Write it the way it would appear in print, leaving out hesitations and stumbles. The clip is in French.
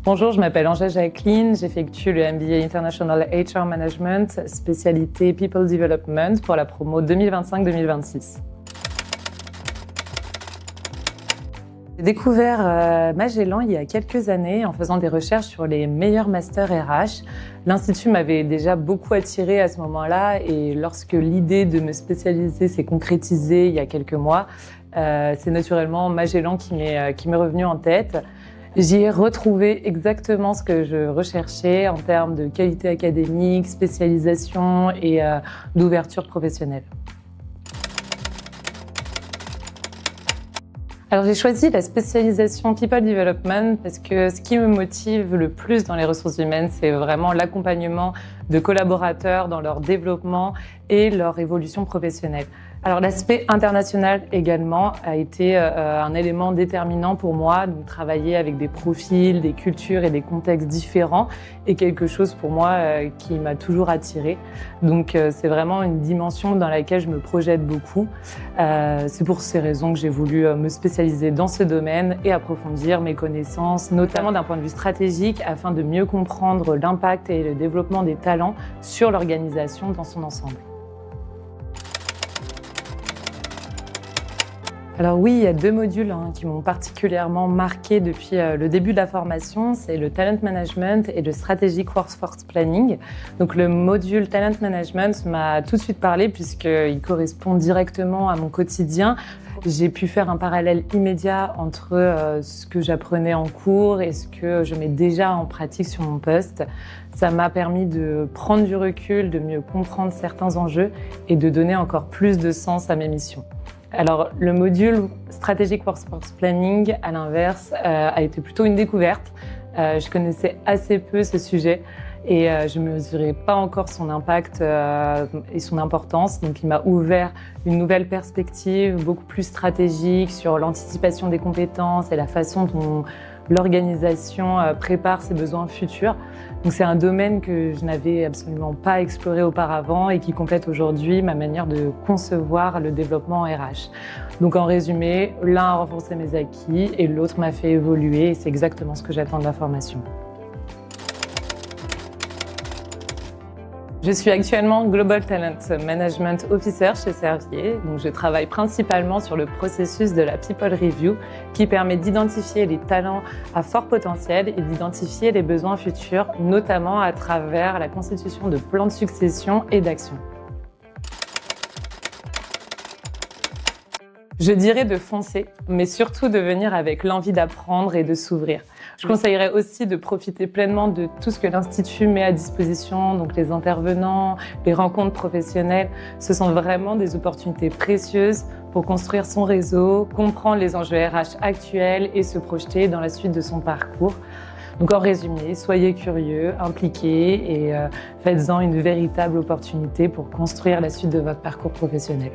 Bonjour, je m'appelle Angèle Jacqueline, j'effectue le MBA International HR Management, spécialité People Development pour la promo 2025-2026. J'ai découvert Magellan il y a quelques années en faisant des recherches sur les meilleurs masters RH. L'Institut m'avait déjà beaucoup attirée à ce moment-là et lorsque l'idée de me spécialiser s'est concrétisée il y a quelques mois, c'est naturellement Magellan qui m'est revenu en tête. J'y ai retrouvé exactement ce que je recherchais en termes de qualité académique, spécialisation et d'ouverture professionnelle. Alors j'ai choisi la spécialisation People Development parce que ce qui me motive le plus dans les ressources humaines, c'est vraiment l'accompagnement de collaborateurs dans leur développement et leur évolution professionnelle. Alors l'aspect international également a été un élément déterminant pour moi, donc travailler avec des profils, des cultures et des contextes différents est quelque chose pour moi qui m'a toujours attirée. Donc c'est vraiment une dimension dans laquelle je me projette beaucoup. C'est pour ces raisons que j'ai voulu me spécialiser dans ce domaine et approfondir mes connaissances, notamment d'un point de vue stratégique, afin de mieux comprendre l'impact et le développement des talents sur l'organisation dans son ensemble. Alors oui, il y a deux modules qui m'ont particulièrement marqué depuis le début de la formation, c'est le Talent Management et le Strategic Workforce Planning. Donc le module Talent Management m'a tout de suite parlé puisqu'il correspond directement à mon quotidien. J'ai pu faire un parallèle immédiat entre ce que j'apprenais en cours et ce que je mets déjà en pratique sur mon poste. Ça m'a permis de prendre du recul, de mieux comprendre certains enjeux et de donner encore plus de sens à mes missions. Alors, le module Strategic Workforce Planning, à l'inverse, a été plutôt une découverte. Je connaissais assez peu ce sujet et je ne mesurais pas encore son impact et son importance. Donc, il m'a ouvert une nouvelle perspective, beaucoup plus stratégique sur l'anticipation des compétences et la façon dont l'organisation prépare ses besoins futurs. Donc c'est un domaine que je n'avais absolument pas exploré auparavant et qui complète aujourd'hui ma manière de concevoir le développement RH. Donc en résumé, l'un a renforcé mes acquis et l'autre m'a fait évoluer et c'est exactement ce que j'attends de la formation. Je suis actuellement Global Talent Management Officer chez Servier. Donc, je travaille principalement sur le processus de la People Review qui permet d'identifier les talents à fort potentiel et d'identifier les besoins futurs, notamment à travers la constitution de plans de succession et d'action. Je dirais de foncer, mais surtout de venir avec l'envie d'apprendre et de s'ouvrir. Je conseillerais aussi de profiter pleinement de tout ce que l'Institut met à disposition, donc les intervenants, les rencontres professionnelles. Ce sont vraiment des opportunités précieuses pour construire son réseau, comprendre les enjeux RH actuels et se projeter dans la suite de son parcours. Donc en résumé, soyez curieux, impliqués et faites-en une véritable opportunité pour construire la suite de votre parcours professionnel.